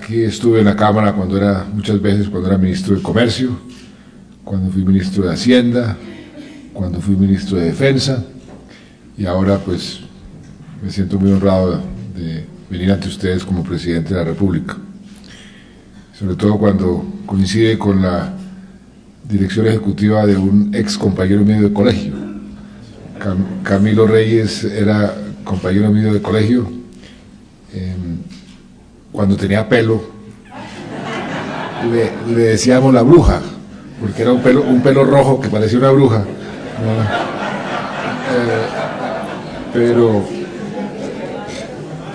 Aquí estuve en la Cámara muchas veces cuando era ministro de Comercio, cuando fui ministro de Hacienda, cuando fui ministro de Defensa, y ahora pues me siento muy honrado de venir ante ustedes como presidente de la República, sobre todo cuando coincide con la dirección ejecutiva de un ex compañero mío de colegio. Camilo Reyes era compañero mío de colegio. Cuando tenía pelo le decíamos la bruja, porque era un pelo rojo que parecía una bruja, pero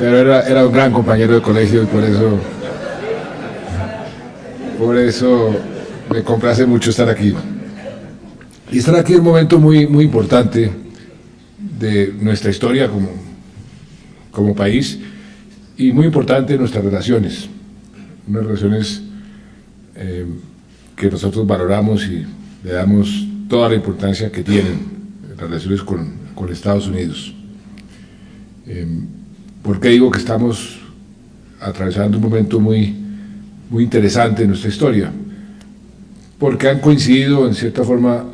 era un gran compañero de colegio, y por eso me complace mucho estar aquí. Y estar aquí es un momento muy, muy importante de nuestra historia como país, y muy importante nuestras relaciones, unas relaciones que nosotros valoramos y le damos toda la importancia que tienen las relaciones con Estados Unidos. ¿Por qué digo que estamos atravesando un momento muy, muy interesante en nuestra historia? Porque han coincidido en cierta forma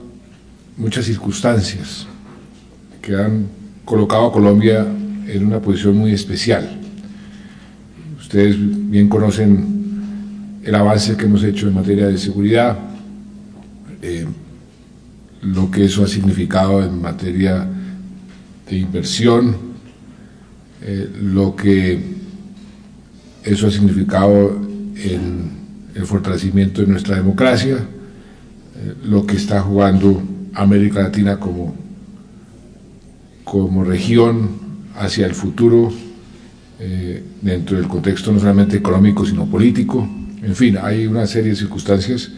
muchas circunstancias que han colocado a Colombia en una posición muy especial. Ustedes bien conocen el avance que hemos hecho en materia de seguridad, lo que eso ha significado en materia de inversión, lo que eso ha significado en el fortalecimiento de nuestra democracia, lo que está jugando América Latina como región hacia el futuro, dentro del contexto no solamente económico sino político. En fin, hay una serie de circunstancias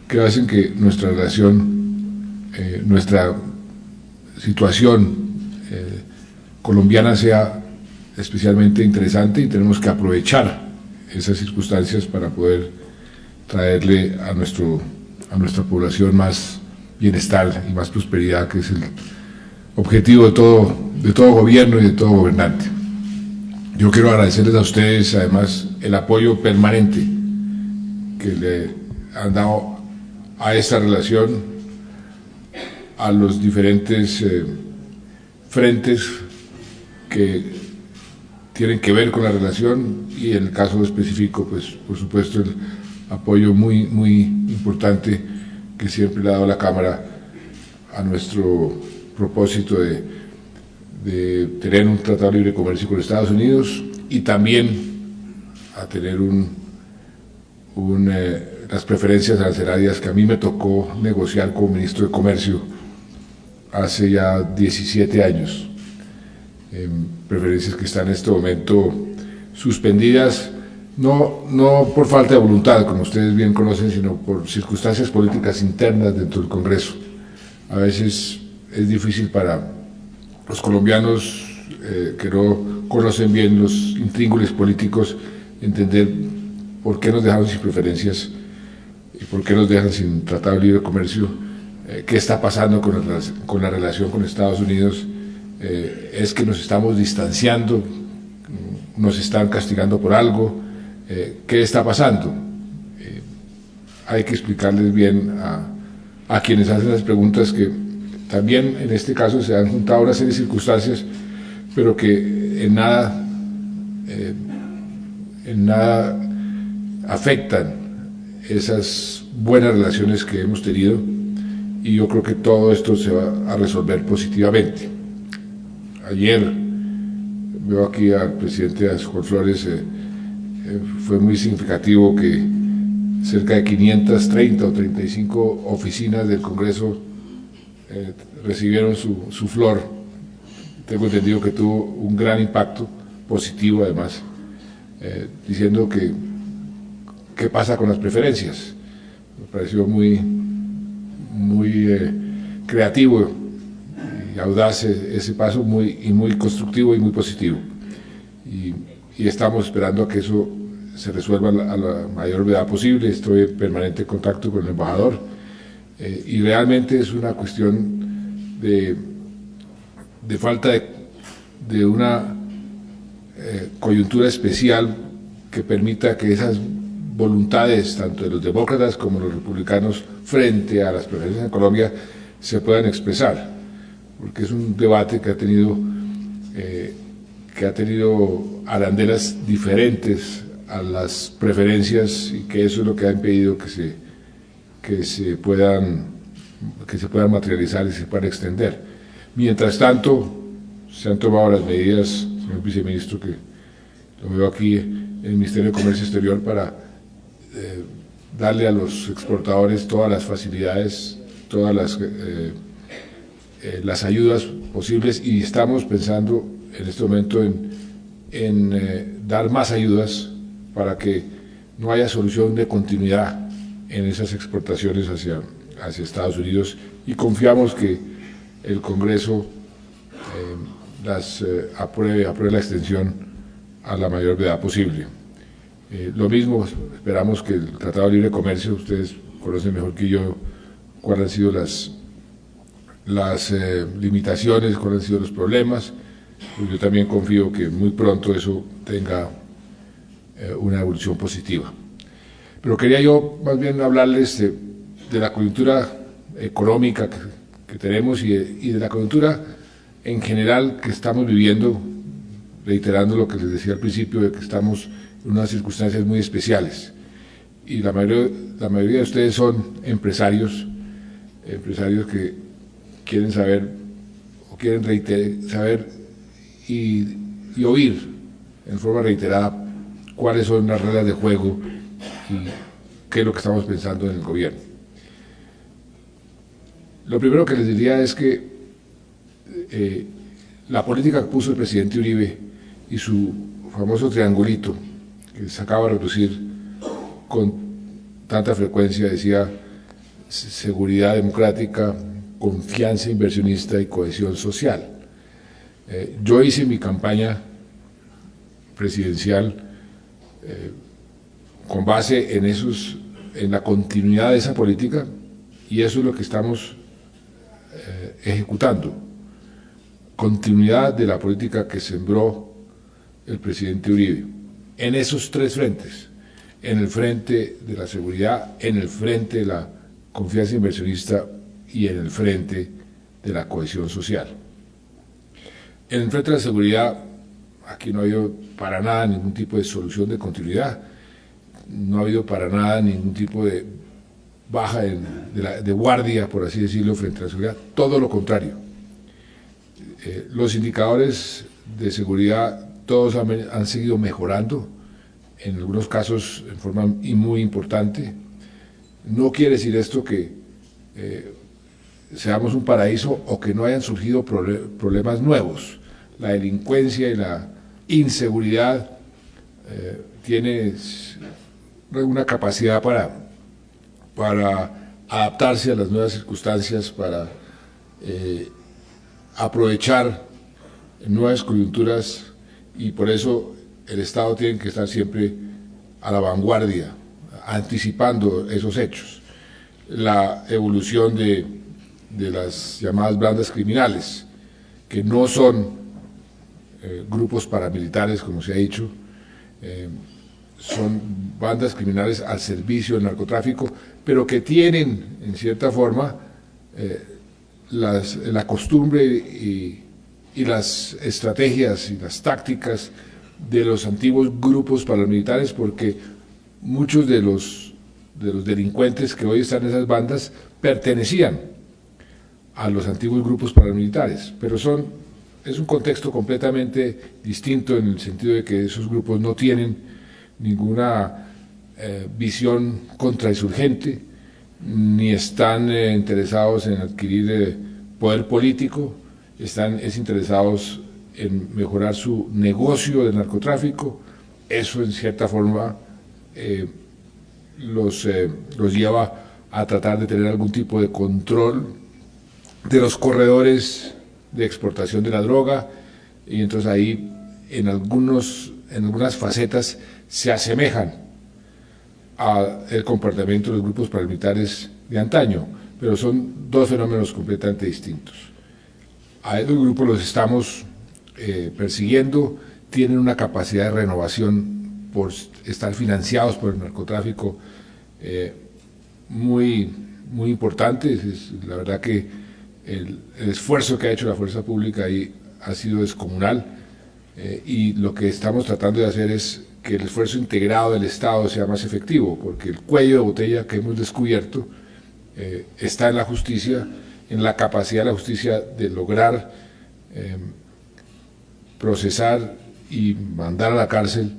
que hacen que nuestra relación, nuestra situación colombiana sea especialmente interesante, y tenemos que aprovechar esas circunstancias para poder traerle a nuestra población más bienestar y más prosperidad, que es el objetivo de todo gobierno y de todo gobernante. Yo quiero agradecerles a ustedes además el apoyo permanente que le han dado a esta relación, a los diferentes frentes que tienen que ver con la relación, y en el caso específico, pues por supuesto el apoyo muy, muy importante que siempre le ha dado la Cámara a nuestro propósito de tener un tratado de libre comercio con Estados Unidos, y también a tener las preferencias arancelarias que a mí me tocó negociar como ministro de Comercio hace ya 17 años. Preferencias que están en este momento suspendidas, no por falta de voluntad, como ustedes bien conocen, sino por circunstancias políticas internas dentro del Congreso. A veces es difícil para los colombianos que no conocen bien los intríngulis políticos entender por qué nos dejaron sin preferencias y por qué nos dejan sin tratado de libre comercio, qué está pasando con la relación con Estados Unidos. Es que nos estamos distanciando, nos están castigando por algo, ¿qué está pasando? Hay que explicarles bien a quienes hacen las preguntas que también en este caso se han juntado una serie de circunstancias, pero que en nada afectan esas buenas relaciones que hemos tenido, y yo creo que todo esto se va a resolver positivamente. Ayer veo aquí al presidente Juan Flores, fue muy significativo que cerca de 530 o 35 oficinas del Congreso recibieron su flor. Tengo entendido que tuvo un gran impacto positivo, además, diciendo qué pasa con las preferencias. Me pareció muy creativo y audaz ese paso, muy constructivo y muy positivo. Y estamos esperando a que eso se resuelva a la mayor brevedad posible. Estoy en permanente contacto con el embajador, y realmente es una cuestión de falta de una coyuntura especial que permita que esas voluntades, tanto de los demócratas como de los republicanos, frente a las preferencias en Colombia, se puedan expresar, porque es un debate que ha tenido arandelas diferentes a las preferencias, y que eso es lo que ha impedido que se puedan materializar y se puedan extender. Mientras tanto, se han tomado las medidas, señor viceministro, que lo veo aquí en el Ministerio de Comercio Exterior, para darle a los exportadores todas las facilidades, todas las ayudas posibles, y estamos pensando en este momento en dar más ayudas para que no haya solución de continuidad en esas exportaciones hacia Estados Unidos, y confiamos que el Congreso apruebe la extensión a la mayor brevedad posible. Lo mismo esperamos que el Tratado de Libre Comercio, ustedes conocen mejor que yo cuáles han sido las limitaciones, cuáles han sido los problemas. Yo también confío que muy pronto eso tenga una evolución positiva. Pero quería yo más bien hablarles de la coyuntura económica que tenemos y de la coyuntura en general que estamos viviendo, reiterando lo que les decía al principio, de que estamos en unas circunstancias muy especiales. Y la mayoría de ustedes son empresarios que quieren saber, o quieren saber y oír en forma reiterada cuáles son las reglas de juego y qué es lo que estamos pensando en el gobierno. Lo primero que les diría es que la política que puso el presidente Uribe y su famoso triangulito, que sacaba a reducir con tanta frecuencia, decía seguridad democrática, confianza inversionista y cohesión social. Yo hice mi campaña presidencial con base en la continuidad de esa política, y eso es lo que estamos ejecutando. Continuidad de la política que sembró el presidente Uribe en esos tres frentes: en el frente de la seguridad, en el frente de la confianza inversionista y en el frente de la cohesión social. En el frente de la seguridad, aquí no ha habido para nada ningún tipo de solución de continuidad, no ha habido para nada ningún tipo de baja de guardia, por así decirlo, frente a la seguridad, todo lo contrario. Los indicadores de seguridad todos han seguido mejorando, en algunos casos en forma muy importante. No quiere decir esto que seamos un paraíso o que no hayan surgido problemas nuevos. La delincuencia y la inseguridad tiene una capacidad para adaptarse a las nuevas circunstancias, para aprovechar nuevas coyunturas, y por eso el Estado tiene que estar siempre a la vanguardia, anticipando esos hechos. La evolución de las llamadas bandas criminales, que no son grupos paramilitares, como se ha dicho, son bandas criminales al servicio del narcotráfico, pero que tienen, en cierta forma, la costumbre y las estrategias y las tácticas de los antiguos grupos paramilitares, porque muchos de los delincuentes que hoy están en esas bandas pertenecían a los antiguos grupos paramilitares, pero es un contexto completamente distinto, en el sentido de que esos grupos no tienen ninguna visión contrainsurgente, ni están interesados en adquirir poder político, están interesados en mejorar su negocio de narcotráfico. Eso, en cierta forma, los lleva a tratar de tener algún tipo de control de los corredores de exportación de la droga, y entonces ahí en algunas facetas se asemejan al comportamiento de los grupos paramilitares de antaño, pero son dos fenómenos completamente distintos. A estos grupos los estamos persiguiendo, tienen una capacidad de renovación por estar financiados por el narcotráfico muy importantes. La verdad que el esfuerzo que ha hecho la fuerza pública ahí ha sido descomunal, y lo que estamos tratando de hacer es que el esfuerzo integrado del Estado sea más efectivo, porque el cuello de botella que hemos descubierto está en la justicia, en la capacidad de la justicia de lograr procesar y mandar a la cárcel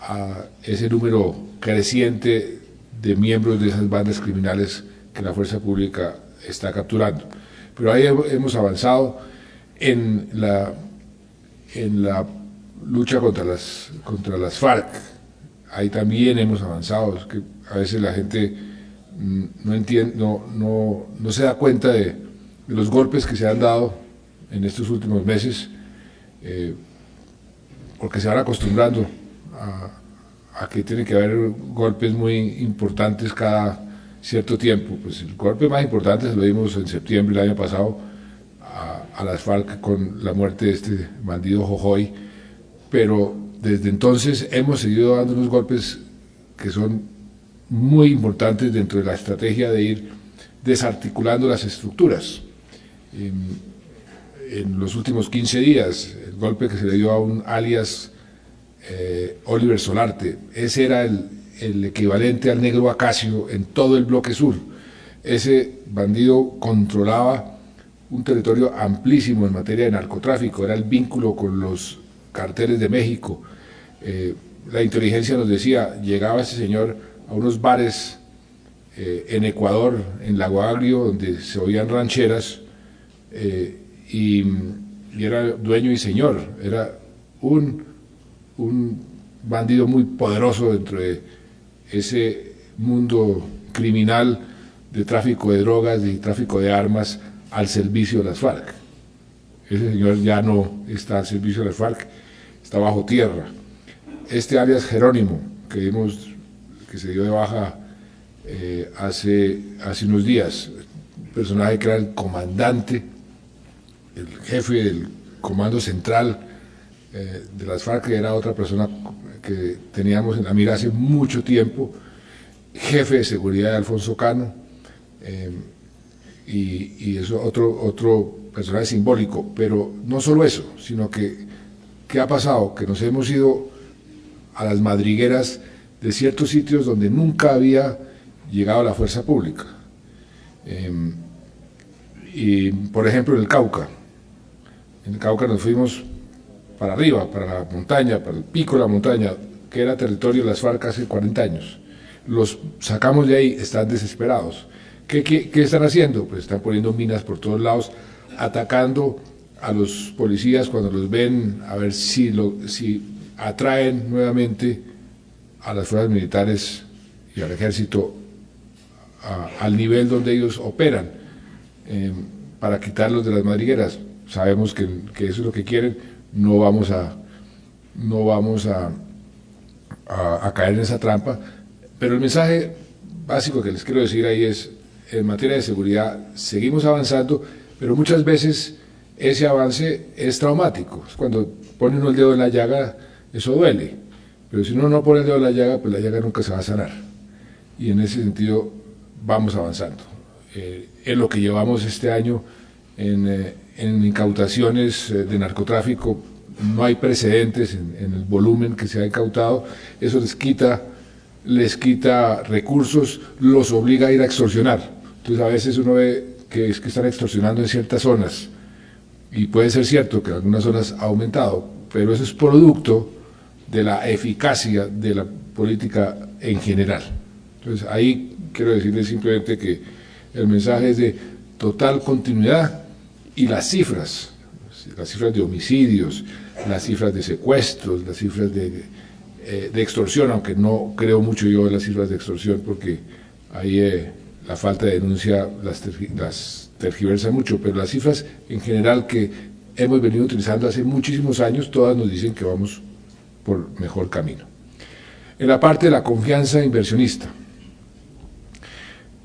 a ese número creciente de miembros de esas bandas criminales que la fuerza pública está capturando. Pero ahí hemos avanzado en la lucha contra las FARC. Ahí también hemos avanzado. Es que a veces la gente no entiende, no se da cuenta de los golpes que se han dado en estos últimos meses, porque se van acostumbrando a que tiene que haber golpes muy importantes cada cierto tiempo. Pues el golpe más importante se lo dimos en septiembre del año pasado a las FARC con la muerte de este bandido Jojoy, pero desde entonces hemos seguido dando unos golpes que son muy importantes dentro de la estrategia de ir desarticulando las estructuras. En los últimos 15 días, el golpe que se le dio a un alias Oliver Solarte, ese era el equivalente al negro Acacio en todo el bloque sur. Ese bandido controlaba un territorio amplísimo en materia de narcotráfico, era el vínculo con los carteles de México. La inteligencia nos decía, llegaba ese señor a unos bares en Ecuador, en Lago Agrio, donde se oían rancheras, y era dueño y señor, era un bandido muy poderoso dentro de ese mundo criminal de tráfico de drogas y tráfico de armas al servicio de las FARC. Ese señor ya no está al servicio de las FARC, está bajo tierra. Este alias Jerónimo, que se dio de baja hace unos días, un personaje que era el comandante, el jefe del comando central de las FARC, que era otra persona que teníamos en la mira hace mucho tiempo, jefe de seguridad de Alfonso Cano, y eso otro personaje simbólico. Pero no solo eso, sino que ¿qué ha pasado? Que nos hemos ido a las madrigueras de ciertos sitios donde nunca había llegado la fuerza pública. Y por ejemplo en el Cauca. En el Cauca nos fuimos para arriba, para la montaña, para el pico de la montaña, que era territorio de las FARC hace 40 años. Los sacamos de ahí, están desesperados. ¿Qué están haciendo? Pues están poniendo minas por todos lados, atacando a los policías cuando los ven, a ver si atraen nuevamente a las fuerzas militares y al ejército al nivel donde ellos operan, para quitarlos de las madrigueras. Sabemos que eso es lo que quieren. No vamos a caer en esa trampa, pero el mensaje básico que les quiero decir ahí es: en materia de seguridad seguimos avanzando, pero muchas veces ese avance es traumático. Cuando pone uno el dedo en la llaga, eso duele, pero si uno no pone el dedo en la llaga, pues la llaga nunca se va a sanar, y en ese sentido vamos avanzando. En lo que llevamos este año en incautaciones de narcotráfico, no hay precedentes en el volumen que se ha incautado. Eso les quita recursos, los obliga a ir a extorsionar. Entonces a veces uno ve que están extorsionando en ciertas zonas, y puede ser cierto que en algunas zonas ha aumentado, pero eso es producto de la eficacia de la política en general. Entonces ahí quiero decirles simplemente que el mensaje es de total continuidad, y las cifras de homicidios, las cifras de secuestros, las cifras de extorsión, aunque no creo mucho yo en las cifras de extorsión, porque ahí la falta de denuncia las tergiversa mucho, pero las cifras en general que hemos venido utilizando hace muchísimos años, todas nos dicen que vamos por mejor camino. En la parte de la confianza inversionista,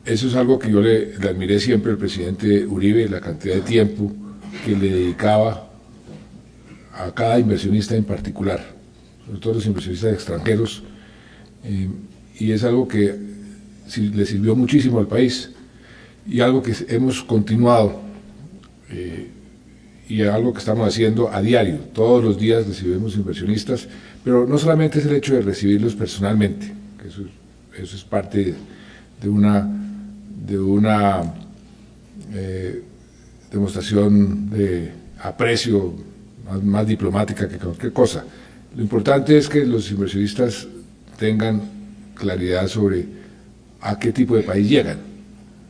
eso es algo que yo le admiré siempre al presidente Uribe, la cantidad de tiempo que le dedicaba a cada inversionista en particular, sobre todo los inversionistas extranjeros, y es algo que le sirvió muchísimo al país y algo que hemos continuado y algo que estamos haciendo a diario. Todos los días recibimos inversionistas, pero no solamente es el hecho de recibirlos personalmente, que eso es parte de una demostración de aprecio más diplomática que cualquier cosa. Lo importante es que los inversionistas tengan claridad sobre a qué tipo de país llegan,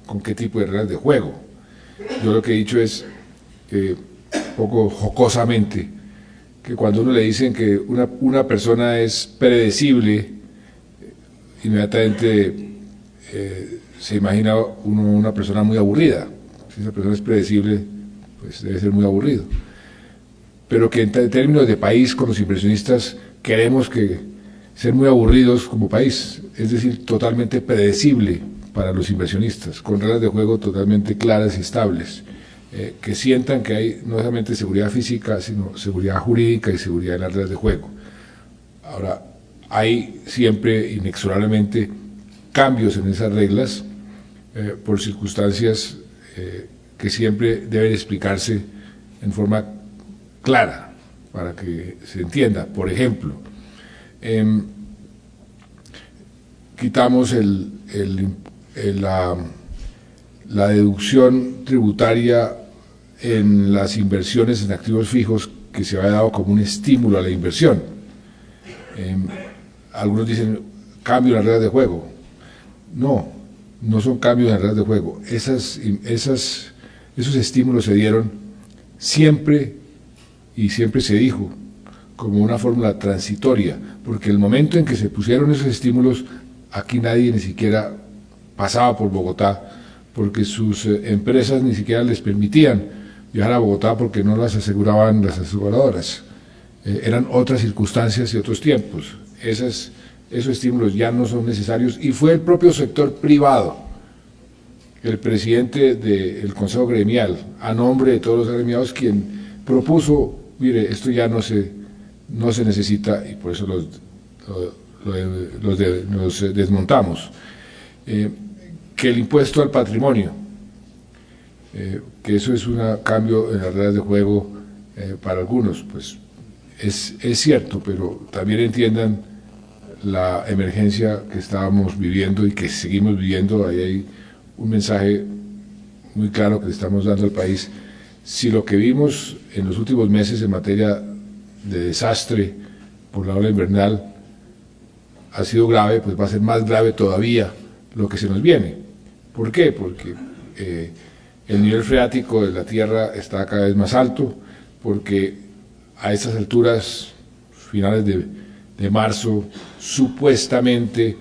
con qué tipo de reglas de juego. Yo lo que he dicho es, un poco jocosamente, que cuando uno le dicen que una persona es predecible, inmediatamente se imagina uno una persona muy aburrida. Si esa persona es predecible, pues debe ser muy aburrido. Pero que en términos de país, con los inversionistas, queremos ser muy aburridos como país, es decir, totalmente predecible para los inversionistas, con reglas de juego totalmente claras y estables, que sientan que hay no solamente seguridad física, sino seguridad jurídica y seguridad en las reglas de juego. Ahora, hay siempre, inexorablemente, cambios en esas reglas por circunstancias que siempre deben explicarse en forma clara para que se entienda. Por ejemplo, quitamos la deducción tributaria en las inversiones en activos fijos que se había dado como un estímulo a la inversión. Algunos dicen cambio en las reglas de juego. No son cambios en las reglas de juego. Esos estímulos se dieron siempre y siempre se dijo como una fórmula transitoria, porque el momento en que se pusieron esos estímulos, aquí nadie ni siquiera pasaba por Bogotá, porque sus empresas ni siquiera les permitían viajar a Bogotá porque no las aseguraban las aseguradoras. Eran otras circunstancias y otros tiempos. Esos estímulos ya no son necesarios y fue el propio sector privado, el presidente del Consejo Gremial, a nombre de todos los agremiados, quien propuso, mire, esto ya no se necesita y por eso los desmontamos. Que el impuesto al patrimonio, que eso es un cambio en las reglas de juego para algunos, pues es cierto, pero también entiendan la emergencia que estábamos viviendo y que seguimos viviendo. Ahí hay un mensaje muy claro que le estamos dando al país. Si lo que vimos en los últimos meses en materia de desastre por la ola invernal ha sido grave, pues va a ser más grave todavía lo que se nos viene. ¿Por qué? Porque el nivel freático de la Tierra está cada vez más alto, porque a estas alturas, finales de marzo, supuestamente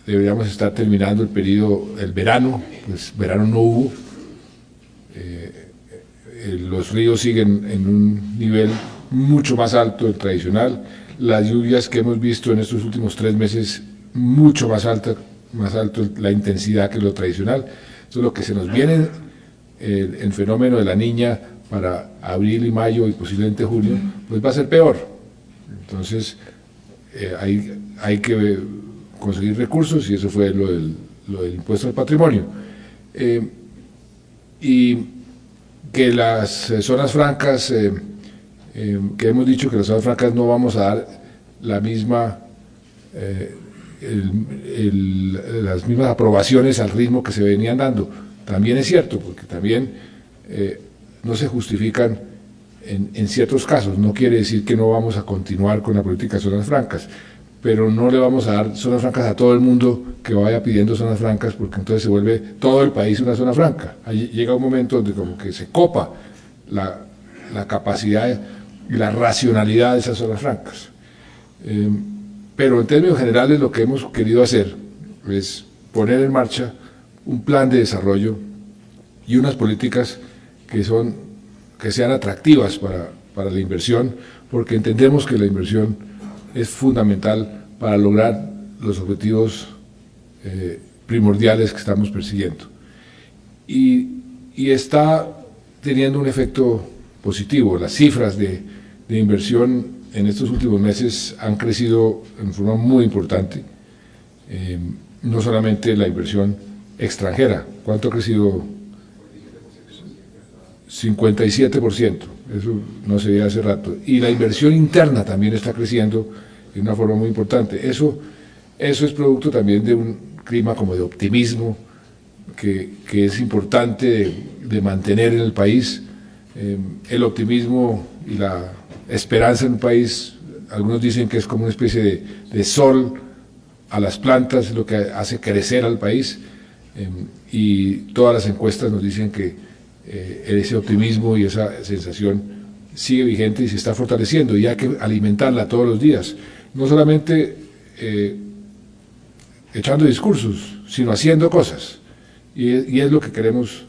deberíamos estar terminando el verano, pues verano no hubo. Los ríos siguen en un nivel mucho más alto del tradicional, las lluvias que hemos visto en estos últimos 3 meses mucho más alto la intensidad que lo tradicional. Entonces lo que se nos viene el fenómeno de la Niña para abril y mayo y posiblemente junio, pues va a ser peor. Entonces hay que conseguir recursos y eso fue lo del impuesto al patrimonio. Y que las zonas francas, que hemos dicho que las zonas francas no vamos a dar las mismas aprobaciones al ritmo que se venían dando. También es cierto, porque también no se justifican en ciertos casos. No quiere decir que no vamos a continuar con la política de zonas francas, pero no le vamos a dar zonas francas a todo el mundo que vaya pidiendo zonas francas, porque entonces se vuelve todo el país una zona franca. Ahí llega un momento donde como que se copa la capacidad y la racionalidad de esas zonas francas. Pero en términos generales lo que hemos querido hacer es poner en marcha un plan de desarrollo y unas políticas que sean atractivas para la inversión, porque entendemos que la inversión es fundamental para lograr los objetivos primordiales que estamos persiguiendo. Y está teniendo un efecto positivo. Las cifras de inversión en estos últimos meses han crecido en forma muy importante, no solamente la inversión extranjera. ¿Cuánto ha crecido? 57%, eso no se veía hace rato. Y la inversión interna también está creciendo de una forma muy importante. Eso es producto también de un clima como de optimismo que es importante de mantener en el país. El optimismo y la esperanza en un país, algunos dicen que es como una especie de sol a las plantas, lo que hace crecer al país, y todas las encuestas nos dicen que ese optimismo y esa sensación sigue vigente y se está fortaleciendo, y hay que alimentarla todos los días, no solamente echando discursos, sino haciendo cosas, y es lo que queremos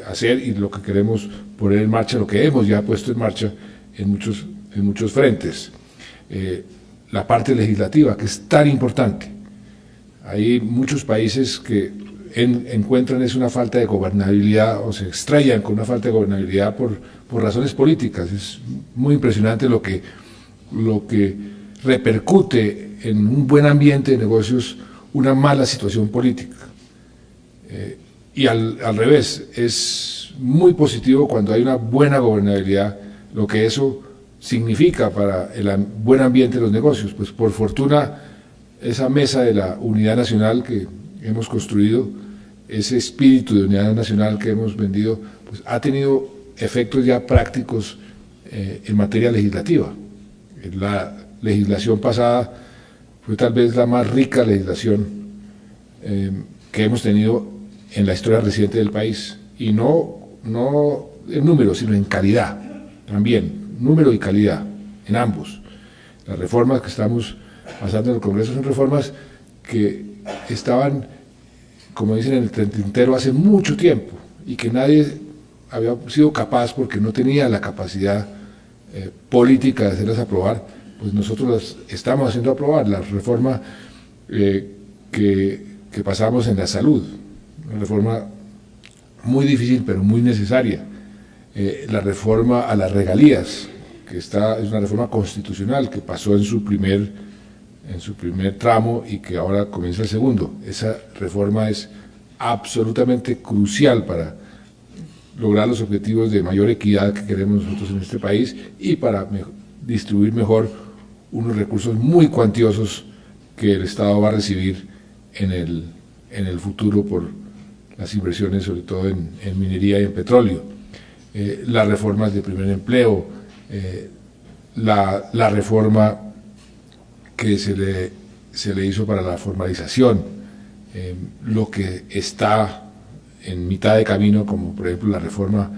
hacer y lo que queremos poner en marcha, lo que hemos ya puesto en marcha en muchos frentes. La parte legislativa, que es tan importante. Hay muchos países que encuentran una falta de gobernabilidad, o se estrellan con una falta de gobernabilidad por razones políticas. Es muy impresionante lo que repercute en un buen ambiente de negocios una mala situación política. Y al revés, es muy positivo cuando hay una buena gobernabilidad, lo que eso significa para el buen ambiente de los negocios. Pues por fortuna, esa mesa de la unidad nacional que hemos construido, ese espíritu de unidad nacional que hemos vendido, pues ha tenido efectos ya prácticos en materia legislativa. La legislación pasada fue tal vez la más rica legislación que hemos tenido en la historia reciente del país, y no en número, sino en calidad también, número y calidad, en ambos. Las reformas que estamos pasando en el Congreso son reformas que estaban, como dicen en el tintero, hace mucho tiempo, y que nadie había sido capaz, porque no tenía la capacidad política de hacerlas aprobar. Pues nosotros las estamos haciendo aprobar. La reforma que pasamos en la salud, una reforma muy difícil pero muy necesaria. La reforma a las regalías, que es una reforma constitucional que pasó en su primer tramo y que ahora comienza el segundo. Esa reforma es absolutamente crucial para lograr los objetivos de mayor equidad que queremos nosotros en este país, y para distribuir mejor unos recursos muy cuantiosos que el Estado va a recibir en el futuro por las inversiones, sobre todo en minería y en petróleo. Las reformas de primer empleo, la reforma que se le hizo para la formalización, lo que está en mitad de camino, como por ejemplo la reforma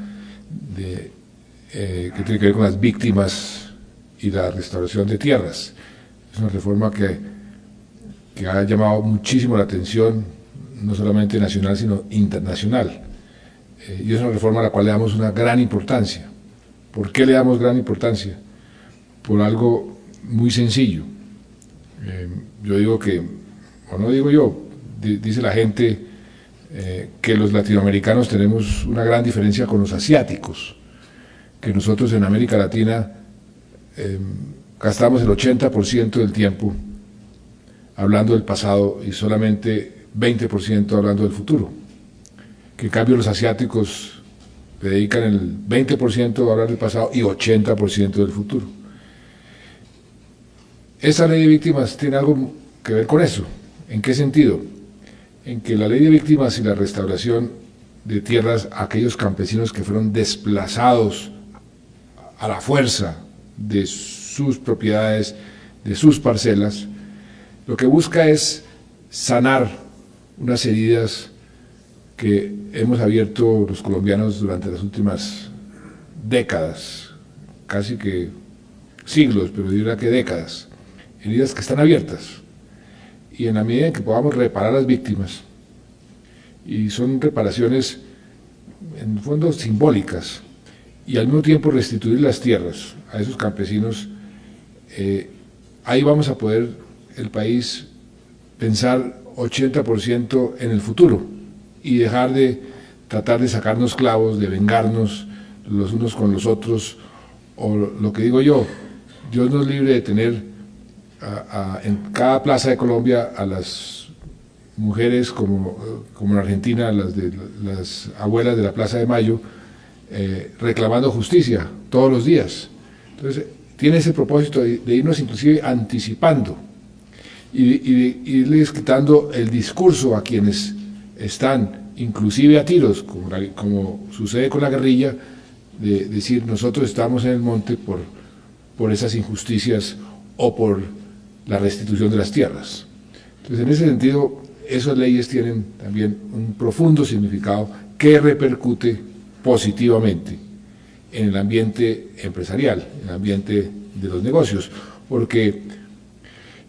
que tiene que ver con las víctimas y la restauración de tierras. Es una reforma que ha llamado muchísimo la atención, no solamente nacional, sino internacional. Y es una reforma a la cual le damos una gran importancia. ¿Por qué le damos gran importancia? Por algo muy sencillo. Yo digo que, o no digo yo, dice la gente que los latinoamericanos tenemos una gran diferencia con los asiáticos, que nosotros en América Latina gastamos el 80% del tiempo hablando del pasado y solamente 20% hablando del futuro, que en cambio los asiáticos le dedican el 20% a hablar del pasado y 80% del futuro. Esa ley de víctimas tiene algo que ver con eso. ¿En qué sentido? En que la ley de víctimas y la restauración de tierras a aquellos campesinos que fueron desplazados a la fuerza de sus propiedades, de sus parcelas, lo que busca es sanar unas heridas que hemos abierto los colombianos durante las últimas décadas, casi que siglos, pero diría que décadas, heridas que están abiertas. Y en la medida en que podamos reparar a las víctimas, y son reparaciones en el fondo simbólicas, y al mismo tiempo restituir las tierras a esos campesinos, ahí vamos a poder el país pensar 80% en el futuro y dejar de tratar de sacarnos clavos, de vengarnos los unos con los otros, o lo que digo yo Dios nos libre de tener en cada plaza de Colombia a las mujeres como en Argentina, las abuelas de la Plaza de Mayo, reclamando justicia todos los días. Entonces, tiene ese propósito de irnos inclusive anticipando y de irles quitando el discurso a quienes están, inclusive a tiros, como sucede con la guerrilla, de decir nosotros estamos en el monte por esas injusticias o por la restitución de las tierras. Entonces, en ese sentido, esas leyes tienen también un profundo significado que repercute positivamente en el ambiente empresarial, en el ambiente de los negocios, porque,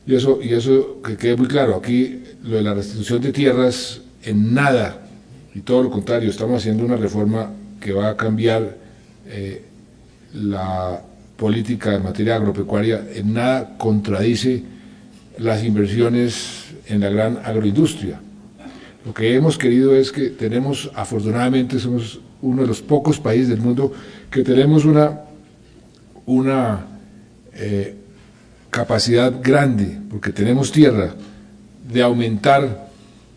y eso que quede muy claro, aquí lo de la restitución de tierras en nada, y todo lo contrario, estamos haciendo una reforma que va a cambiar la política en materia agropecuaria, en nada contradice las inversiones en la gran agroindustria. Lo que hemos querido es que tenemos, afortunadamente, somos uno de los pocos países del mundo que tenemos una capacidad grande, porque tenemos tierra, de aumentar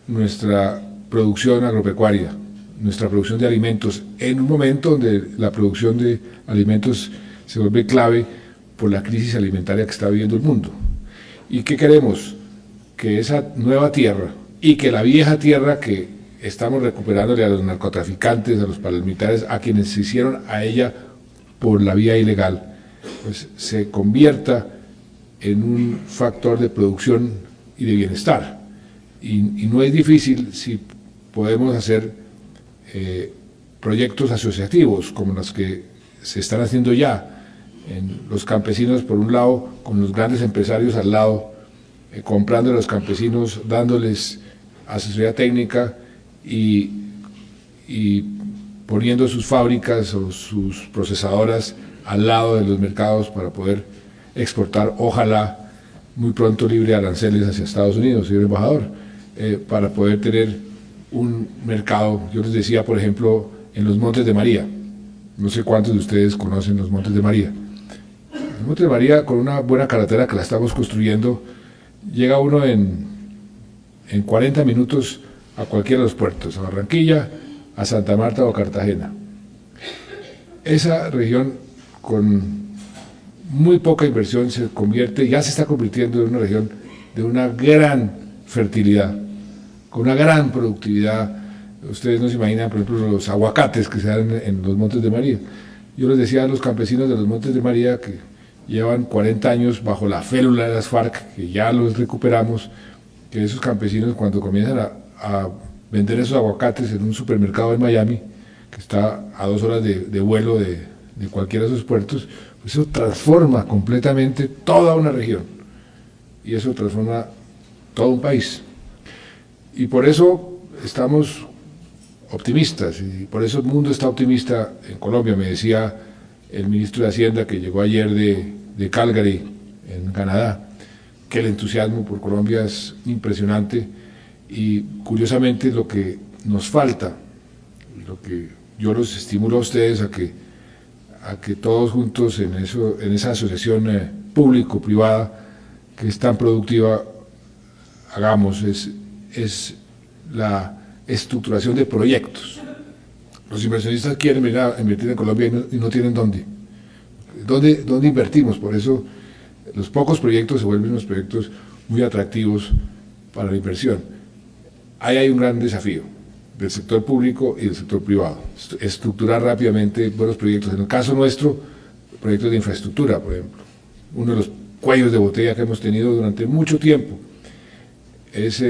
nuestra producción agropecuaria, nuestra producción de alimentos, en un momento donde la producción de alimentos se vuelve clave por la crisis alimentaria que está viviendo el mundo. ¿Y qué queremos? Que esa nueva tierra y que la vieja tierra que estamos recuperándole a los narcotraficantes, a los paramilitares, a quienes se hicieron a ella por la vía ilegal, pues se convierta en un factor de producción y de bienestar. Y no es difícil si podemos hacer proyectos asociativos como los que se están haciendo ya, en los campesinos por un lado, con los grandes empresarios al lado, comprando a los campesinos, dándoles asesoría técnica y poniendo sus fábricas o sus procesadoras al lado de los mercados para poder exportar, ojalá muy pronto libre de aranceles hacia Estados Unidos, señor embajador, para poder tener un mercado. Yo les decía, por ejemplo, en los Montes de María, no sé cuántos de ustedes conocen los Montes de María. Los Montes de María, con una buena carretera que la estamos construyendo, llega uno en 40 minutos a cualquiera de los puertos, a Barranquilla, a Santa Marta o a Cartagena. Esa región con muy poca inversión se convierte, ya se está convirtiendo en una región de una gran fertilidad, con una gran productividad. Ustedes no se imaginan, por ejemplo, los aguacates que se dan en los Montes de María. Yo les decía a los campesinos de los Montes de María que llevan 40 años bajo la félula de las FARC, que ya los recuperamos, que esos campesinos cuando comienzan a vender esos aguacates en un supermercado en Miami, que está a 2 horas de vuelo de cualquiera de esos puertos, pues eso transforma completamente toda una región y eso transforma todo un país. Y por eso estamos optimistas y por eso el mundo está optimista en Colombia. Me decía el ministro de Hacienda que llegó ayer de Calgary, en Canadá, que el entusiasmo por Colombia es impresionante y curiosamente lo que nos falta, lo que yo los estimulo a ustedes a que todos juntos en esa asociación público-privada que es tan productiva hagamos, es la estructuración de proyectos. Los inversionistas quieren venir a invertir en Colombia y no tienen dónde. ¿Dónde invertimos? Por eso los pocos proyectos se vuelven unos proyectos muy atractivos para la inversión. Ahí hay un gran desafío del sector público y del sector privado, estructurar rápidamente buenos proyectos. En el caso nuestro, proyectos de infraestructura, por ejemplo. Uno de los cuellos de botella que hemos tenido durante mucho tiempo es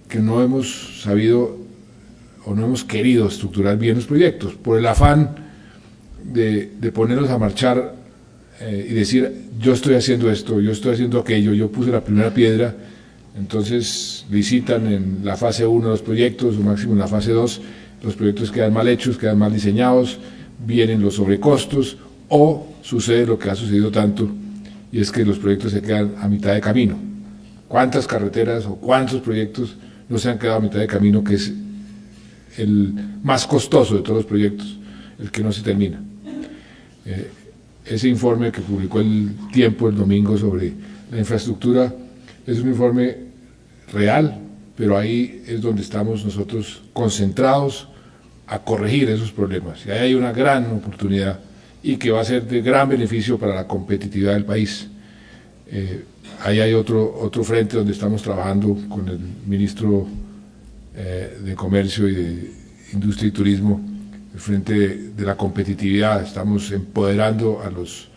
que no hemos sabido o no hemos querido estructurar bien los proyectos, por el afán de ponerlos a marchar y decir, yo estoy haciendo esto, yo estoy haciendo aquello, yo puse la primera piedra. Entonces licitan en la fase 1 los proyectos, o máximo en la fase 2, los proyectos quedan mal hechos, quedan mal diseñados, vienen los sobrecostos, o sucede lo que ha sucedido tanto, y es que los proyectos se quedan a mitad de camino. ¿Cuántas carreteras o cuántos proyectos no se han quedado a mitad de camino, que es el más costoso de todos los proyectos, el que no se termina? ese informe que publicó El Tiempo el domingo sobre la infraestructura es un informe real, pero ahí es donde estamos nosotros concentrados a corregir esos problemas. Y ahí hay una gran oportunidad y que va a ser de gran beneficio para la competitividad del país. Ahí hay otro frente donde estamos trabajando con el ministro de Comercio y de Industria y Turismo, el frente de la competitividad. Estamos empoderando a los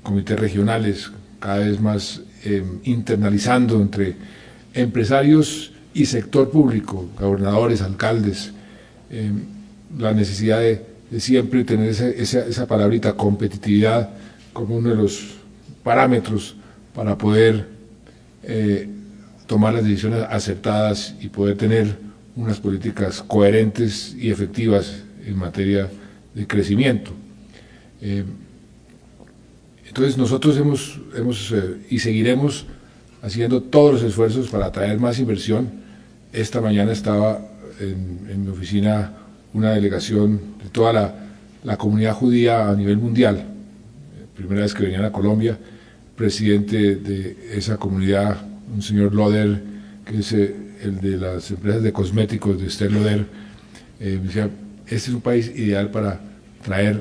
comités regionales, cada vez más internalizando entre empresarios y sector público, gobernadores, alcaldes, la necesidad de siempre tener esa palabrita competitividad como uno de los parámetros para poder tomar las decisiones acertadas y poder tener unas políticas coherentes y efectivas en materia de crecimiento. Entonces nosotros hemos y seguiremos haciendo todos los esfuerzos para atraer más inversión. Esta mañana estaba en mi oficina una delegación de toda la comunidad judía a nivel mundial, primera vez que venían a Colombia, presidente de esa comunidad, un señor Loder, que es el de las empresas de cosméticos de Estée Lauder, me decía, este es un país ideal para traer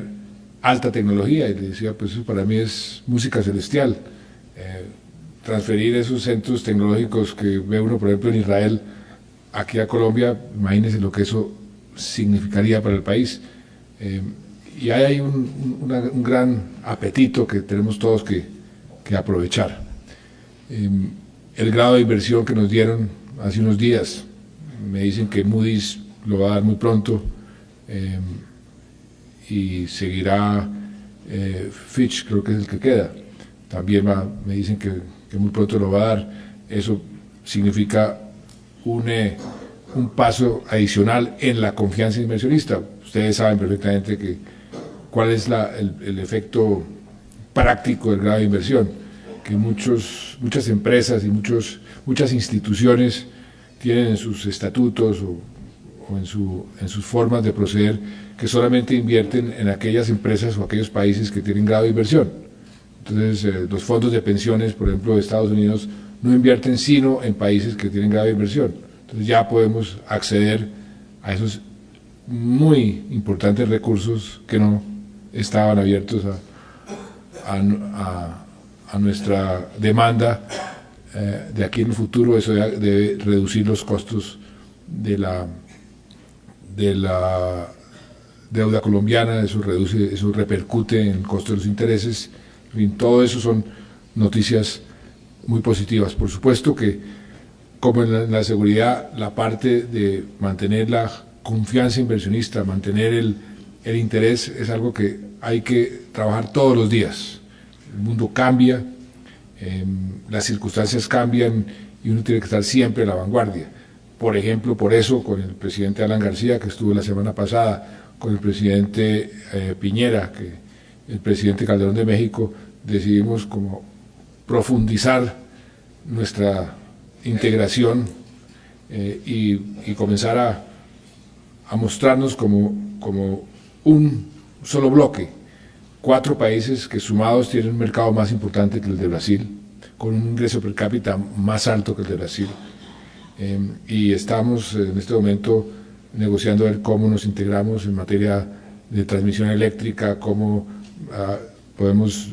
alta tecnología, y le decía, pues eso para mí es música celestial, transferir esos centros tecnológicos que ve uno, por ejemplo, en Israel, aquí a Colombia, imagínense lo que eso significaría para el país. Y ahí hay un gran apetito que tenemos todos que aprovechar. El grado de inversión que nos dieron hace unos días, me dicen que Moody's lo va a dar muy pronto, y seguirá Fitch, creo que es el que queda, también me dicen que muy pronto lo va a dar. Eso significa un paso adicional en la confianza inversionista. Ustedes saben perfectamente cuál es el efecto práctico del grado de inversión, que muchas empresas y muchas instituciones tienen en sus estatutos o en sus formas de proceder que solamente invierten en aquellas empresas o aquellos países que tienen grado de inversión. Entonces, los fondos de pensiones, por ejemplo, de Estados Unidos, no invierten sino en países que tienen grado de inversión. Entonces ya podemos acceder a esos muy importantes recursos que no estaban abiertos a nuestra demanda de aquí en el futuro. Eso debe reducir los costos de la deuda colombiana, eso repercute en el costo de los intereses. En fin, todo eso son noticias muy positivas. Por supuesto que, como en la seguridad, la parte de mantener la confianza inversionista, mantener el interés, es algo que hay que trabajar todos los días. El mundo cambia, las circunstancias cambian y uno tiene que estar siempre a la vanguardia. Por ejemplo, por eso, con el presidente Alan García, que estuvo la semana pasada, con el presidente Piñera, el presidente Calderón de México, decidimos como profundizar nuestra integración y comenzar a mostrarnos como un solo bloque, 4 países que sumados tienen un mercado más importante que el de Brasil, con un ingreso per cápita más alto que el de Brasil, y estamos en este momento negociando a ver cómo nos integramos en materia de transmisión eléctrica, cómo podemos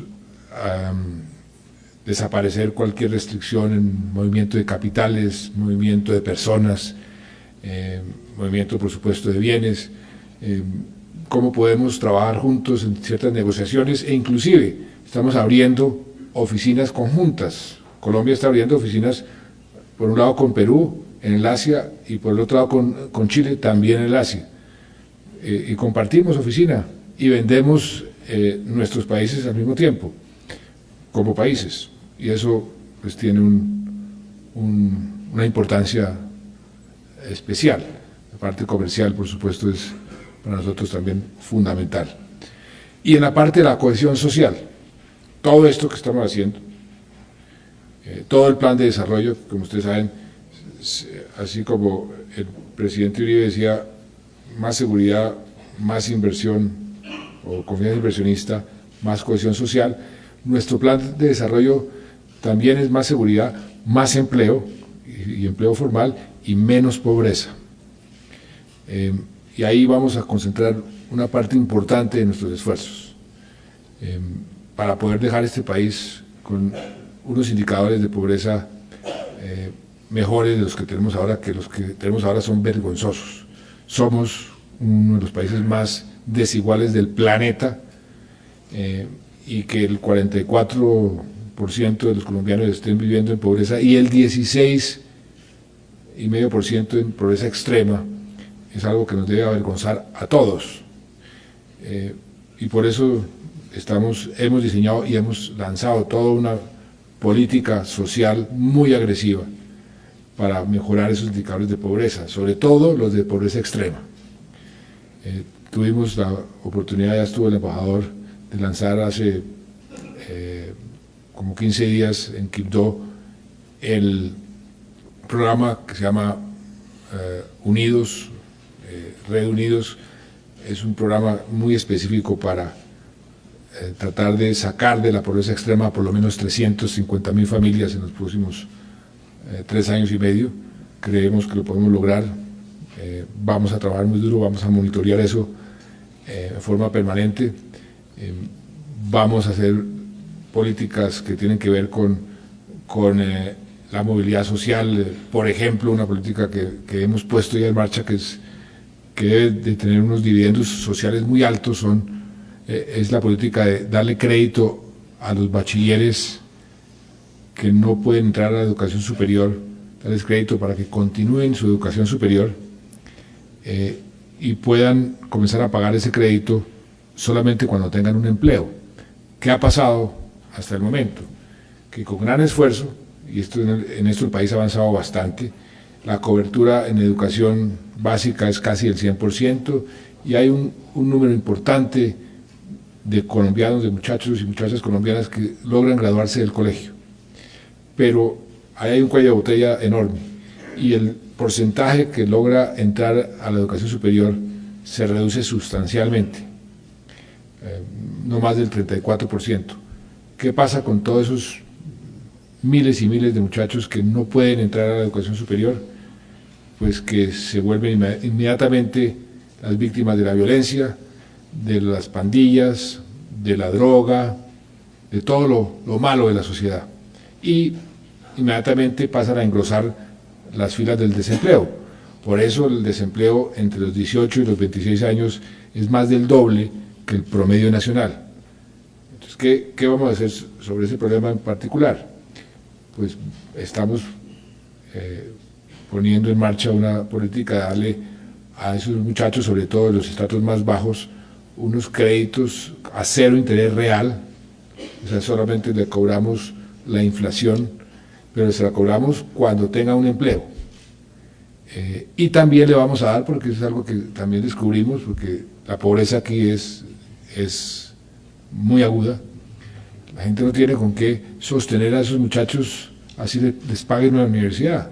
desaparecer cualquier restricción en movimiento de capitales, movimiento de personas, movimiento, por supuesto, de bienes, cómo podemos trabajar juntos en ciertas negociaciones, e inclusive estamos abriendo oficinas conjuntas. Colombia está abriendo oficinas, por un lado con Perú, en el Asia, y por el otro lado con Chile, también en el Asia. Y compartimos oficina y vendemos nuestros países al mismo tiempo, como países. Y eso pues tiene una importancia especial. La parte comercial, por supuesto, es para nosotros también fundamental. Y en la parte de la cohesión social, todo esto que estamos haciendo, todo el plan de desarrollo, como ustedes saben, así como el presidente Uribe decía, más seguridad, más inversión o confianza inversionista, más cohesión social. Nuestro plan de desarrollo también es más seguridad, más empleo, y empleo formal, y menos pobreza. Y ahí vamos a concentrar una parte importante de nuestros esfuerzos para poder dejar este país con unos indicadores de pobreza mejores de los que tenemos ahora, que los que tenemos ahora son vergonzosos. Somos uno de los países más desiguales del planeta, y que el 44% de los colombianos estén viviendo en pobreza y el 16,5% en pobreza extrema es algo que nos debe avergonzar a todos. Y por eso hemos diseñado y hemos lanzado toda una política social muy agresiva para mejorar esos indicadores de pobreza, sobre todo los de pobreza extrema. Tuvimos la oportunidad, ya estuvo el embajador, de lanzar hace como 15 días en Quibdó el programa que se llama Unidos, Red Unidos. Es un programa muy específico para tratar de sacar de la pobreza extrema por lo menos 350.000 familias en los próximos 3 años y medio. Creemos que lo podemos lograr. Vamos a trabajar muy duro, vamos a monitorear eso de forma permanente. Vamos a hacer políticas que tienen que ver con la movilidad social. Por ejemplo, una política que hemos puesto ya en marcha, que debe de tener unos dividendos sociales muy altos, es la política de darle crédito a los bachilleres que no pueden entrar a la educación superior, darles crédito para que continúen su educación superior y puedan comenzar a pagar ese crédito solamente cuando tengan un empleo. ¿Qué ha pasado hasta el momento? Que con gran esfuerzo, y en esto el país ha avanzado bastante, la cobertura en educación básica es casi el 100%, y hay un número importante de colombianos, de muchachos y muchachas colombianas que logran graduarse del colegio. Pero ahí hay un cuello de botella enorme, y el porcentaje que logra entrar a la educación superior se reduce sustancialmente, no más del 34%. ¿Qué pasa con todos esos miles y miles de muchachos que no pueden entrar a la educación superior? Pues que se vuelven inmediatamente las víctimas de la violencia, de las pandillas, de la droga, de todo lo malo de la sociedad, y inmediatamente pasan a engrosar las filas del desempleo. Por eso el desempleo entre los 18 y los 26 años es más del doble que el promedio nacional. Entonces, ¿qué vamos a hacer sobre ese problema en particular? Pues estamos poniendo en marcha una política de darle a esos muchachos, sobre todo de los estratos más bajos, unos créditos a 0 interés real. O sea, solamente le cobramos la inflación, pero se la cobramos cuando tenga un empleo. Y también le vamos a dar, porque es algo que también descubrimos, porque la pobreza aquí es muy aguda. La gente no tiene con qué sostener a esos muchachos, así les paguen una universidad.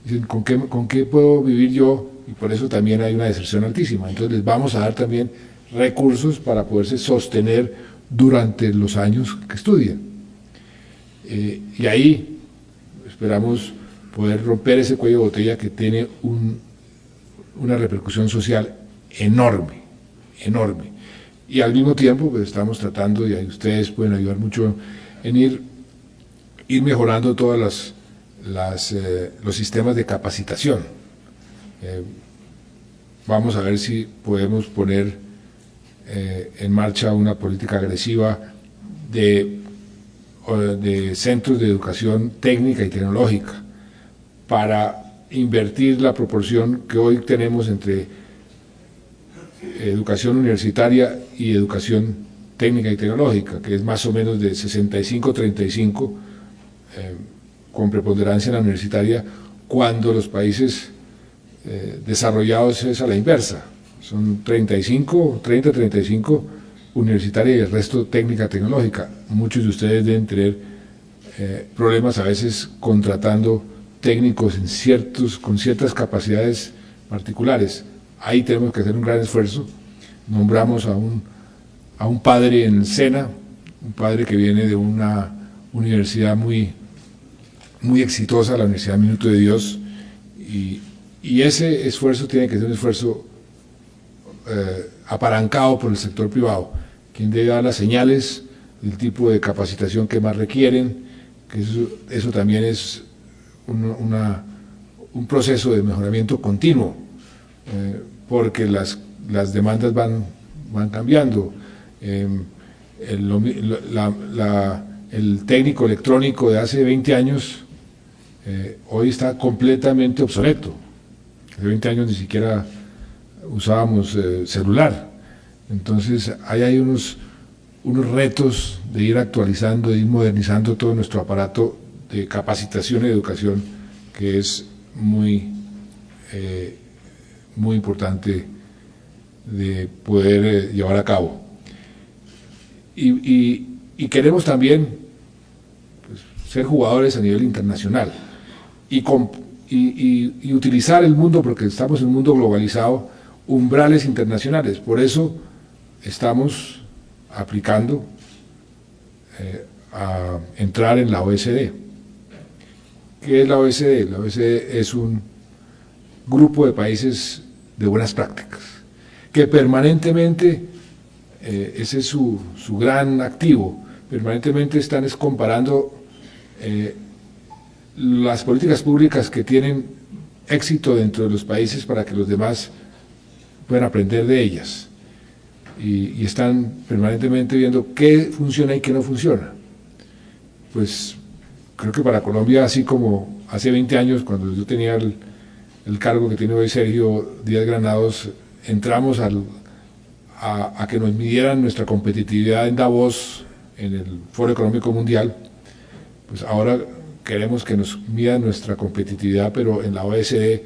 Dicen, ¿con qué puedo vivir yo? Y por eso también hay una deserción altísima. Entonces les vamos a dar también recursos para poderse sostener durante los años que estudian. Y ahí esperamos poder romper ese cuello de botella que tiene una repercusión social enorme, enorme. Y al mismo tiempo pues estamos tratando, y ahí ustedes pueden ayudar mucho en ir mejorando todos los sistemas de capacitación. Vamos a ver si podemos poner en marcha una política agresiva de centros de educación técnica y tecnológica para invertir la proporción que hoy tenemos entre educación universitaria y educación técnica y tecnológica, que es más o menos de 65-35, con preponderancia en la universitaria, cuando los países desarrollados es a la inversa, son 30-35 universitaria y el resto técnica tecnológica. Muchos de ustedes deben tener problemas a veces contratando técnicos con ciertas capacidades particulares. Ahí tenemos que hacer un gran esfuerzo. Nombramos a un padre en el SENA un padre que viene de una universidad muy exitosa, la Universidad Minuto de Dios, y ese esfuerzo tiene que ser un esfuerzo apalancado por el sector privado, quien debe dar las señales del tipo de capacitación que más requieren, que eso también es un proceso de mejoramiento continuo, porque las demandas van cambiando. El técnico electrónico de hace 20 años hoy está completamente obsoleto. Hace 20 años ni siquiera usábamos celular. Entonces hay unos retos de ir actualizando, de ir modernizando todo nuestro aparato de capacitación y educación, que es muy importante de poder llevar a cabo. Y queremos también, pues, ser jugadores a nivel internacional y utilizar el mundo, porque estamos en un mundo globalizado, umbrales internacionales. Por eso estamos aplicando a entrar en la OECD. ¿Qué es la OECD? La OECD es un grupo de países de buenas prácticas, que permanentemente, ese es su gran activo, permanentemente están comparando las políticas públicas que tienen éxito dentro de los países para que los demás puedan aprender de ellas. Y están permanentemente viendo qué funciona y qué no funciona. Pues creo que para Colombia, así como hace 20 años, cuando yo tenía el cargo que tiene hoy Sergio Díaz Granados, entramos a que nos midieran nuestra competitividad en Davos, en el Foro Económico Mundial. Pues ahora queremos que nos midan nuestra competitividad, pero en la OECD,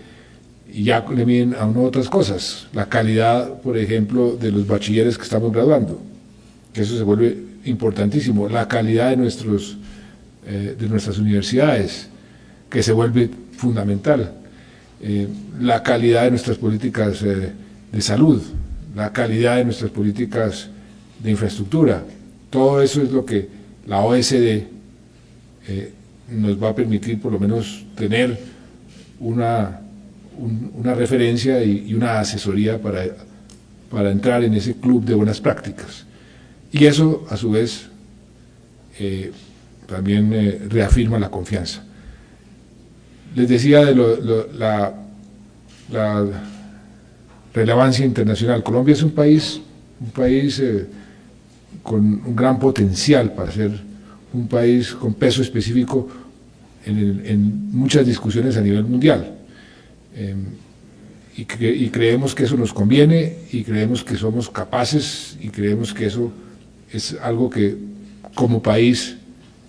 y ya le miden a uno otras cosas, la calidad, por ejemplo, de los bachilleres que estamos graduando, que eso se vuelve importantísimo, la calidad de nuestras universidades, que se vuelve fundamental, la calidad de nuestras políticas de salud, la calidad de nuestras políticas de infraestructura. Todo eso es lo que la OECD nos va a permitir, por lo menos, tener una referencia y una asesoría para entrar en ese club de buenas prácticas. Y eso, a su vez, también reafirma la confianza. Les decía de la relevancia internacional. Colombia es un país con un gran potencial para ser un país con peso específico en muchas discusiones a nivel mundial. Y creemos que eso nos conviene, y creemos que somos capaces, y creemos que eso es algo que como país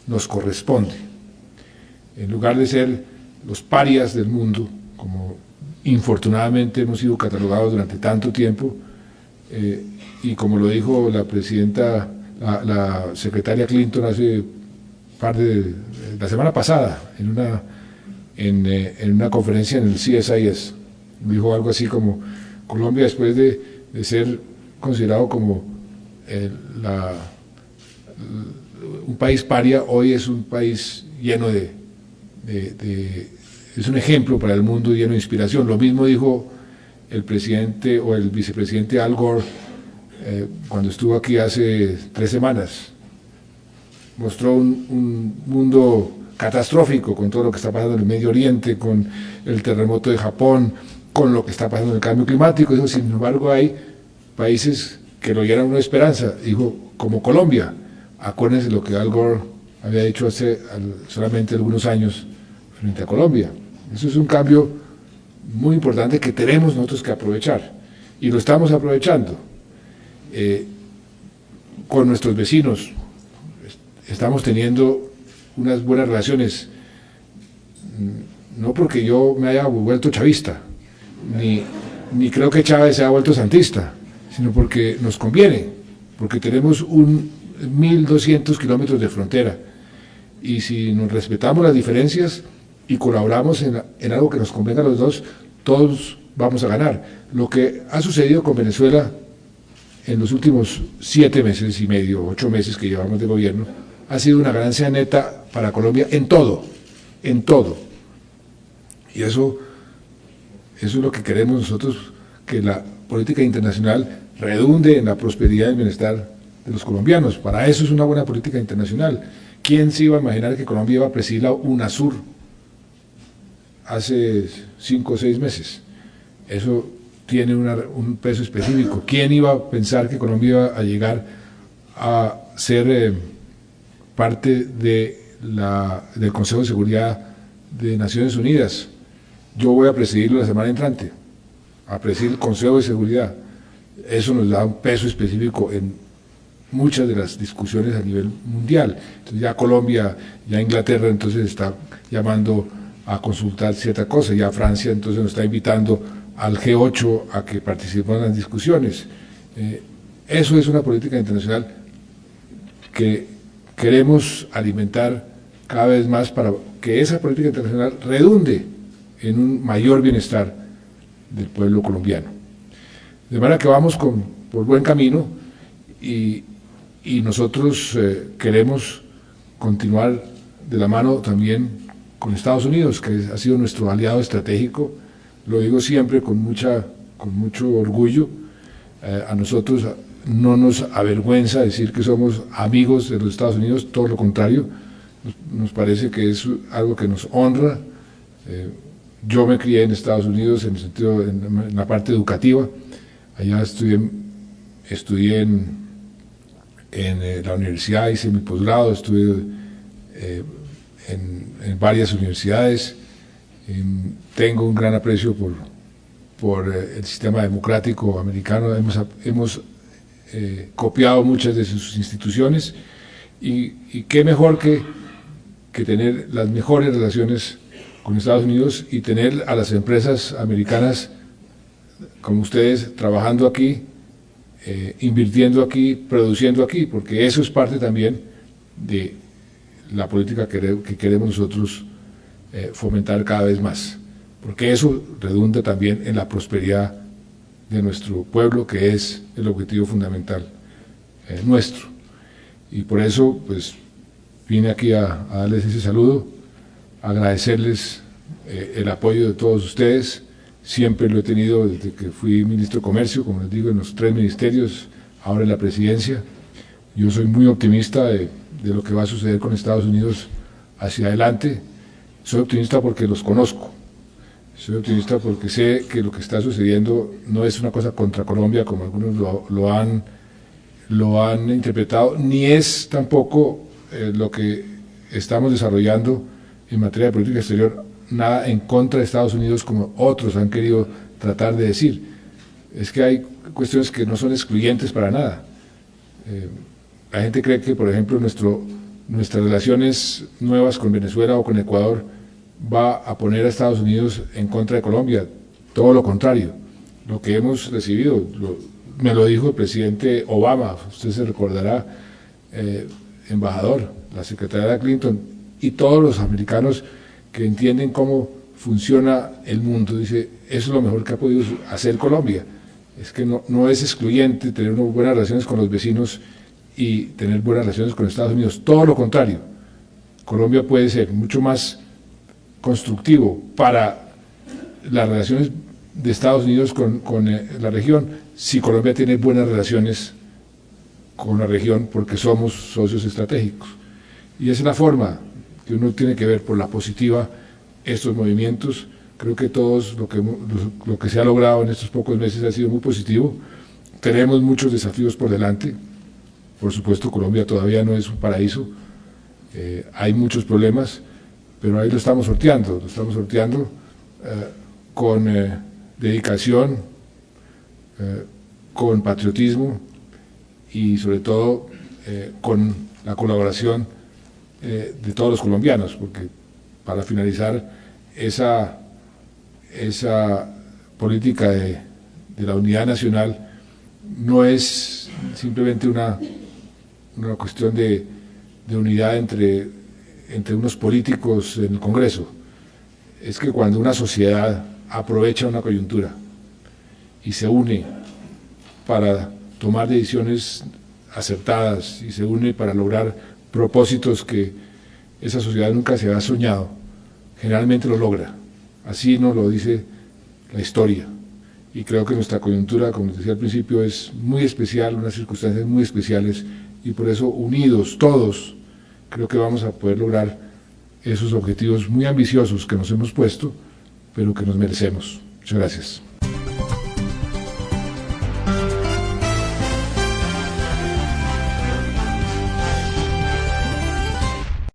nos corresponde. En lugar de ser los parias del mundo, como infortunadamente hemos sido catalogados durante tanto tiempo, y como lo dijo la presidenta, la secretaria Clinton la semana pasada, en una conferencia en el CSIS, dijo algo así como: Colombia, después de ser considerado como un país paria, hoy es un país lleno es un ejemplo para el mundo, lleno de inspiración. Lo mismo dijo el presidente o el vicepresidente Al Gore cuando estuvo aquí hace 3 semanas. Mostró un mundo catastrófico con todo lo que está pasando en el Medio Oriente, con el terremoto de Japón, con lo que está pasando en el cambio climático. Dijo, sin embargo, hay países que lo llenan una esperanza. Dijo, como Colombia. Acuérdense lo que Al Gore había dicho hace solamente algunos años frente a Colombia. Eso es un cambio muy importante que tenemos nosotros que aprovechar, y lo estamos aprovechando. Con nuestros vecinos estamos teniendo unas buenas relaciones, no porque yo me haya vuelto chavista, ni creo que Chávez se haya vuelto santista, sino porque nos conviene, porque tenemos 1.200 kilómetros de frontera, y si nos respetamos las diferencias y colaboramos en algo que nos convenga a los dos, todos vamos a ganar. Lo que ha sucedido con Venezuela en los últimos 7 meses y medio, 8 meses que llevamos de gobierno, ha sido una ganancia neta para Colombia en todo, en todo. Y eso es lo que queremos nosotros, que la política internacional redunde en la prosperidad y el bienestar de los colombianos. Para eso es una buena política internacional. ¿Quién se iba a imaginar que Colombia iba a presidir la UNASUR hace 5 o 6 meses? Eso tiene un peso específico. ¿Quién iba a pensar que Colombia iba a llegar a ser parte del Consejo de Seguridad de Naciones Unidas? Yo voy a presidirlo la semana entrante, a presidir el Consejo de Seguridad. Eso nos da un peso específico en muchas de las discusiones a nivel mundial. Entonces ya Colombia, ya Inglaterra entonces está llamando a consultar cierta cosa, ya Francia entonces nos está invitando al G8 a que participemos en las discusiones. Eso es una política internacional que queremos alimentar cada vez más para que esa política internacional redunde en un mayor bienestar del pueblo colombiano. De manera que vamos por buen camino y nosotros queremos continuar de la mano también con Estados Unidos, que ha sido nuestro aliado estratégico. Lo digo siempre con mucho orgullo. A nosotros no nos avergüenza decir que somos amigos de los Estados Unidos, todo lo contrario, nos parece que es algo que nos honra. Yo me crié en Estados Unidos en el sentido, en la parte educativa. Allá estudié en la universidad, hice mi posgrado, estudié en varias universidades. Tengo un gran aprecio por el sistema democrático americano. Hemos copiado muchas de sus instituciones y qué mejor que tener las mejores relaciones con Estados Unidos y tener a las empresas americanas como ustedes trabajando aquí, invirtiendo aquí, produciendo aquí, porque eso es parte también de la política que queremos nosotros fomentar cada vez más, porque eso redunda también en la prosperidad de nuestro pueblo, que es el objetivo fundamental nuestro. Y por eso, pues, vine aquí a darles ese saludo, agradecerles el apoyo de todos ustedes. Siempre lo he tenido desde que fui ministro de Comercio, como les digo, en los 3 ministerios, ahora en la presidencia. Yo soy muy optimista de lo que va a suceder con Estados Unidos hacia adelante. Soy optimista porque los conozco. Soy optimista porque sé que lo que está sucediendo no es una cosa contra Colombia, como algunos lo han interpretado, ni es tampoco lo que estamos desarrollando en materia de política exterior, nada en contra de Estados Unidos, como otros han querido tratar de decir. Es que hay cuestiones que no son excluyentes para nada. La gente cree que, por ejemplo, nuestras relaciones nuevas con Venezuela o con Ecuador va a poner a Estados Unidos en contra de Colombia. Todo lo contrario. Lo que hemos recibido, me lo dijo el presidente Obama, usted se recordará, embajador, la secretaria Clinton, y todos los americanos que entienden cómo funciona el mundo, dice, eso es lo mejor que ha podido hacer Colombia. Es que no es excluyente tener unas buenas relaciones con los vecinos y tener buenas relaciones con Estados Unidos, todo lo contrario. Colombia puede ser mucho más constructivo para las relaciones de Estados Unidos con la región, si Colombia tiene buenas relaciones con la región, porque somos socios estratégicos. Y esa es la forma que uno tiene que ver por la positiva estos movimientos. Creo que todos lo que se ha logrado en estos pocos meses ha sido muy positivo. Tenemos muchos desafíos por delante. Por supuesto, Colombia todavía no es un paraíso. Hay muchos problemas, pero ahí lo estamos sorteando con dedicación, con patriotismo y sobre todo con la colaboración de todos los colombianos, porque para finalizar esa política de la unidad nacional no es simplemente una cuestión de unidad entre unos políticos en el Congreso. Es que cuando una sociedad aprovecha una coyuntura y se une para tomar decisiones acertadas y se une para lograr propósitos que esa sociedad nunca se había soñado, generalmente lo logra. Así nos lo dice la historia. Y creo que nuestra coyuntura, como decía al principio, es muy especial, unas circunstancias muy especiales, y por eso unidos todos, creo que vamos a poder lograr esos objetivos muy ambiciosos que nos hemos puesto, pero que nos merecemos. Muchas gracias.